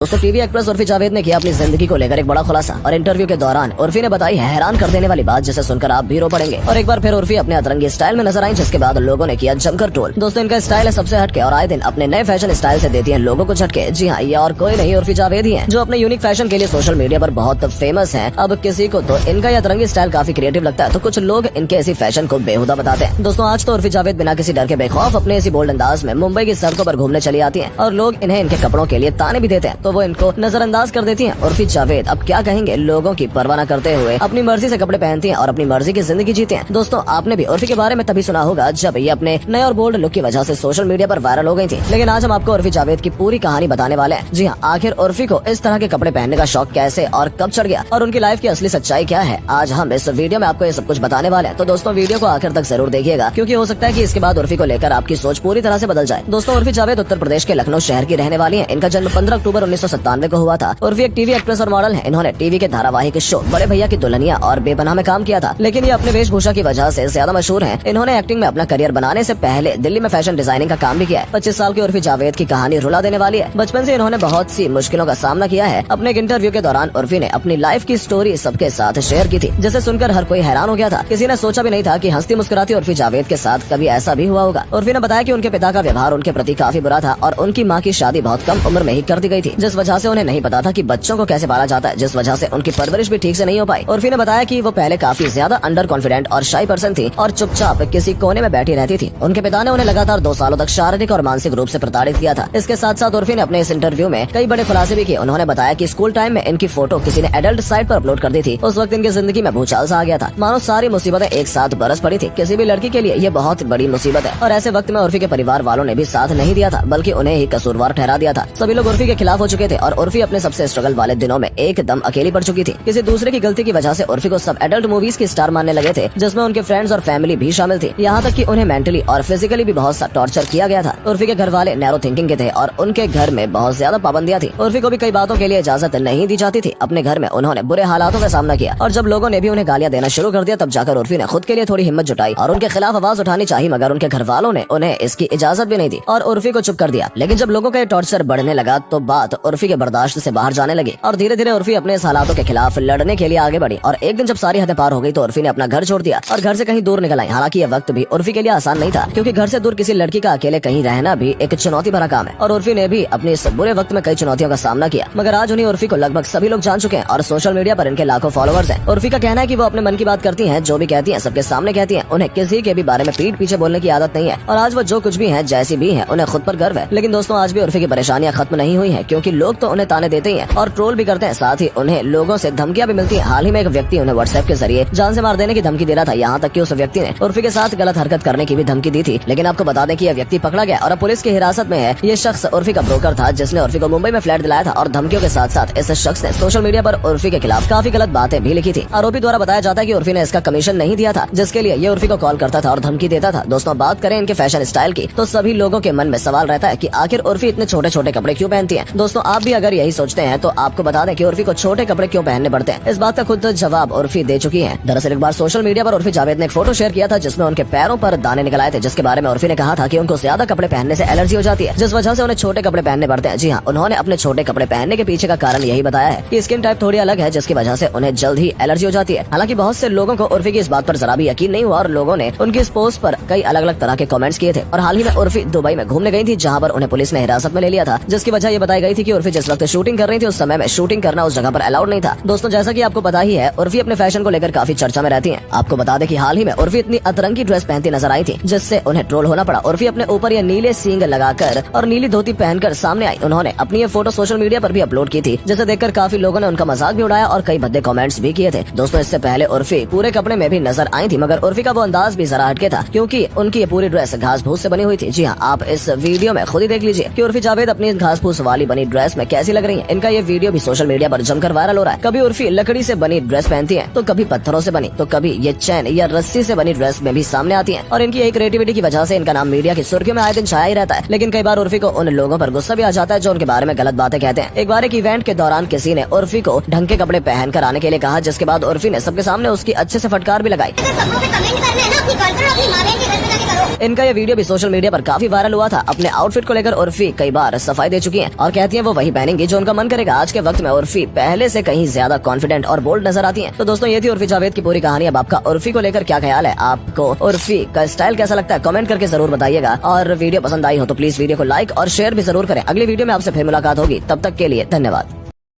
दोस्तों TV actress Urfi Javed ने किया अपनी जिंदगी को लेकर एक बड़ा खुलासा और इंटरव्यू के दौरान उर्फी ने बताई हैरान कर देने वाली बात जिसे सुनकर आप भी रो पड़ेंगे। और एक बार फिर उर्फी अपने अतरंगी स्टाइल में नजर आई जिसके बाद लोगों ने किया जमकर ट्रोल। दोस्तों इनका स्टाइल है सबसे हटके और आए दिन अपने नए फैशन स्टाइल से देती है लोगों को झटके। जी हाँ, ये और कोई नहीं उर्फी जावेद ही है जो अपने यूनिक फैशन के लिए सोशल मीडिया पर बहुत फेमस है। अब किसी को तो इनका यह अतरंगी स्टाइल काफी क्रिएटिव लगता है तो कुछ लोग इनके ऐसी फैशन को बेहुदा बताते हैं। दोस्तों आज तो उर्फी जावेद बिना किसी डर के बेखौफ अपने इसी बोल्ड अंदाज में मुंबई की सड़कों पर घूमने चली आती है और लोग इन्हें इनके कपड़ों के लिए ताने भी देते हैं तो वो इनको नजरअंदाज कर देती हैं। उर्फी जावेद अब क्या कहेंगे, लोगों की परवाह न करते हुए अपनी मर्जी से कपड़े पहनती हैं और अपनी मर्जी की जिंदगी जीते हैं। दोस्तों आपने भी उर्फी के बारे में तभी सुना होगा जब ये अपने नए और बोल्ड लुक की वजह से सोशल मीडिया पर वायरल हो गई थी, लेकिन आज हम आपको उर्फी जावेद की पूरी कहानी बताने वाले हैं। जी हाँ, आखिर उर्फी को इस तरह के कपड़े पहनने का शौक कैसे और कब चढ़ गया और उनकी लाइफ की असली सच्चाई क्या है, आज हम इस वीडियो में आपको ये सब कुछ बताने वाले हैं। तो दोस्तों वीडियो को आखिर तक जरूर देखिएगा क्योंकि हो सकता है कि इसके बाद उर्फी को लेकर आपकी सोच पूरी तरह से बदल जाए। दोस्तों उर्फी जावेद उत्तर प्रदेश के लखनऊ शहर की रहने वाली है। इनका जन्म 15 अक्टूबर 1997 को हुआ था। उर्फी एक टीवी एक्ट्रेस और मॉडल है। इन्होंने टीवी के धारावाहिक शो बड़े भैया की दुल्हनिया और बेपनाह में काम किया था, लेकिन ये अपने वेशभूषा की वजह से ज्यादा मशहूर हैं। इन्होंने एक्टिंग में अपना करियर बनाने से पहले दिल्ली में फैशन डिजाइनिंग का काम भी किया है। 25 साल की उर्फी जावेद की कहानी रुला देने वाली है। बचपन से इन्होंने बहुत सी मुश्किलों का सामना किया है। अपने एक इंटरव्यू के दौरान उर्फी ने अपनी लाइफ की स्टोरी सबके साथ शेयर की थी जिसे सुनकर हर कोई हैरान हो गया था। किसी ने सोचा भी नहीं था कि हंसती मुस्कुराती उर्फी जावेद के साथ कभी ऐसा भी हुआ होगा। उर्फी ने बताया कि उनके पिता का व्यवहार उनके प्रति काफी बुरा था और उनकी माँ की शादी बहुत कम उम्र में ही कर दी गई थी, जिस वजह से उन्हें नहीं पता था कि बच्चों को कैसे पाला जाता है, जिस वजह से उनकी परवरिश भी ठीक से नहीं हो पाई। उर्फी ने बताया कि वो पहले काफी ज्यादा अंडर कॉन्फिडेंट और शाई पर्सन थी और चुपचाप किसी कोने में बैठी रहती थी। उनके पिता ने उन्हें लगातार 2 सालों तक शारीरिक और मानसिक रूप से प्रताड़ित किया था। इसके साथ साथ उर्फी ने अपने इस इंटरव्यू में कई बड़े खुलासे भी किए। उन्होंने बताया कि स्कूल टाइम में इनकी फोटो किसी ने एडल्ट साइट पर अपलोड कर दी थी। उस वक्त इनकी जिंदगी में भूचाल सा आ गया था, मानो सारी मुसीबतें एक साथ बरस पड़ी थी। किसी भी लड़की के लिए ये बहुत बड़ी मुसीबत है और ऐसे वक्त में उर्फी के परिवार वालों ने भी साथ नहीं दिया था बल्कि उन्हें ही कसूरवार ठहरा दिया था। सभी लोग उर्फी के खिलाफ हो चुके थे और उर्फी अपने सबसे स्ट्रगल वाले दिनों में एकदम अकेली पड़ चुकी थी। किसी दूसरे की गलती की वजह से उर्फी को सब एडल्ट मूवीज की स्टार मानने लगे थे जिसमें उनके फ्रेंड्स और फैमिली भी शामिल थी। यहाँ तक कि उन्हें मेंटली और फिजिकली भी बहुत सा टॉर्चर किया गया था। उर्फी के घर वाले नैरो थिंकिंग के थे और उनके घर में बहुत ज्यादा पाबंदियां थी। उर्फी को भी कई बातों के लिए इजाजत नहीं दी जाती थी। अपने घर में उन्होंने बुरे हालातों का सामना किया और जब लोगों ने भी उन्हें गालियां देना शुरू कर दिया तब जाकर उर्फी ने खुद के लिए थोड़ी हिम्मत जुटाई और उनके खिलाफ आवाज उठानी चाहिए, मगर उनके घर वालों ने उन्हें इसकी इजाजत भी नहीं दी और उर्फी को चुप कर दिया। लेकिन जब लोगों का टॉर्चर बढ़ने लगा तो बात उर्फी के बर्दाश्त से बाहर जाने लगी और धीरे धीरे उर्फी अपने इस हालातों के खिलाफ लड़ने के लिए आगे बढ़ी। और एक दिन जब सारी हदें पार हो गई तो उर्फी ने अपना घर छोड़ दिया और घर से कहीं दूर निकल आई। हालांकि यह वक्त भी उर्फी के लिए आसान नहीं था क्योंकि घर से दूर किसी लड़की का अकेले कहीं रहना भी एक चुनौती भरा काम है और उर्फी ने भी अपने इस बुरे वक्त में कई चुनौतियों का सामना किया। मगर आज उन्हीं उर्फी को लगभग सभी लोग जान चुके हैं और सोशल मीडिया पर इनके लाखों फॉलोअर्स हैं। उर्फी का कहना है कि वो अपने मन की बात करती हैं, जो भी कहती हैं सबके सामने कहती हैं। उन्हें किसी के भी बारे में पीठ पीछे बोलने की आदत नहीं है और आज वो जो कुछ भी है जैसी भी है उन्हें खुद पर गर्व है। लेकिन दोस्तों आज भी उर्फी की परेशानियां खत्म नहीं हुई है क्योंकि लोग तो उन्हें ताने देते ही हैं और ट्रोल भी करते हैं, साथ ही उन्हें लोगों से धमकियां भी मिलती है। हाल ही में एक व्यक्ति उन्हें व्हाट्सएप के जरिए जान से मार देने की धमकी दे रहा था। यहाँ तक कि उस व्यक्ति ने उर्फी के साथ गलत हरकत करने की भी धमकी दी थी। लेकिन आपको बता दें कि यह व्यक्ति पकड़ा गया और अब पुलिस की हिरासत में है। ये शख्स उर्फी का ब्रोकर था जिसने उर्फी को मुंबई में फ्लैट दिलाया था और धमकियों के साथ साथ इस शख्स ने सोशल मीडिया पर उर्फी के खिलाफ काफी गलत बातें भी लिखी थी। आरोपी द्वारा बताया जाता है कि उर्फी ने इसका कमीशन नहीं दिया था जिसके लिए ये उर्फी को कॉल करता था और धमकी देता था। दोस्तों बात करें इनके फैशन स्टाइल की तो सभी लोगों के मन में सवाल रहता है कि आखिर उर्फी इतने छोटे छोटे कपड़े क्यों पहनती है। दोस्तों आप भी अगर यही सोचते हैं तो आपको बता दें कि उर्फी को छोटे कपड़े क्यों पहनने पड़ते हैं। इस बात का खुद जवाब उर्फी दे चुकी है। दरअसल एक बार सोशल मीडिया पर उर्फी जावेद ने एक फोटो शेयर किया था जिसमें उनके पैरों पर दाने निकल आए थे, जिसके बारे में उर्फी ने कहा था कि उनको ज्यादा कपड़े पहनने से एलर्जी हो जाती है जिस वजह से उन्हें छोटे कपड़े पहनने पड़ते हैं। जी हाँ, उन्होंने अपने छोटे कपड़े पहनने के पीछे का कारण यही बताया है कि स्किन टाइप थोड़ी अलग है जिसकी वजह से उन्हें जल्द ही एलर्जी हो जाती है। हालांकि बहुत से लोगों को उर्फी की इस बात पर जरा भी यकीन नहीं हुआ और लोगों ने उनकी इस पोस्ट पर कई अलग अलग तरह के कमेंट्स किए थे। और हाल ही में उर्फी दुबई में घूमने गई थी जहाँ पर उन्हें पुलिस ने हिरासत में ले लिया था, जिसकी वजह ये बताई गई थी कि उर्फी जिस वक्त शूटिंग कर रही थी उस समय में शूटिंग करना उस जगह पर अलाउड नहीं था। दोस्तों जैसा कि आपको पता ही है उर्फी अपने फैशन को लेकर काफी चर्चा में रहती है। आपको बता दें कि हाल ही में उर्फी इतनी अतरंगी ड्रेस पहनती नजर आई थी जिससे उन्हें ट्रोल होना पड़ा। उर्फी अपने ऊपर ये नीले सींग लगाकर और नीली धोती पहनकर सामने आई। उन्होंने अपनी ये फोटो सोशल मीडिया पर भी अपलोड की थी जिसे देखकर काफी लोगों ने उनका मजाक भी उड़ाया और कई भद्दे कमेंट्स भी किए थे। दोस्तों इससे पहले उर्फी पूरे कपड़े में भी नजर आई थी मगर उर्फी का वो अंदाज भी जरा हटके था क्योंकि उनकी ये पूरी ड्रेस घास फूस से बनी हुई थी। जी हाँ, आप इस वीडियो में खुद ही देख लीजिए कि उर्फी जावेद अपनी घास फूस वाली बनी ड्रेस में कैसी लग रही है। इनका ये वीडियो भी सोशल मीडिया पर जमकर वायरल हो रहा है। कभी उर्फी लकड़ी से बनी ड्रेस पहनती है तो कभी पत्थरों से बनी तो कभी ये चैन या रस्सी से बनी ड्रेस में भी सामने आती है और इनकी एक क्रिएटिविटी की वजह से इनका नाम मीडिया की सुर्खियों में आए दिन छाया ही रहता है। लेकिन कई बार उर्फी को उन लोगों पर गुस्सा भी आ जाता है जो उनके बारे में गलत बातें कहते हैं। एक बार एक इवेंट के दौरान किसी ने उर्फी को ढंग के कपड़े पहन कर आने के लिए कहा जिसके बाद उर्फी ने सबके सामने उसकी अच्छे से फटकार भी लगाई। इनका ये वीडियो भी सोशल मीडिया पर काफी वायरल हुआ था। अपने आउटफिट को लेकर उर्फी कई बार सफाई दे चुकी हैं और कहती हैं वो वही पहनेंगी जो उनका मन करेगा। आज के वक्त में उर्फी पहले से कहीं ज्यादा कॉन्फिडेंट और बोल्ड नजर आती है। तो दोस्तों ये थी उर्फी जावेद की पूरी कहानी। अब आपका उर्फी को लेकर क्या ख्याल है? आपको उर्फी का स्टाइल कैसा लगता है? कमेंट करके जरूर बताइएगा। और वीडियो पसंद आई हो तो प्लीज वीडियो को लाइक और शेयर भी जरूर करें। अगली वीडियो में आपसे फिर मुलाकात होगी, तब तक के लिए धन्यवाद।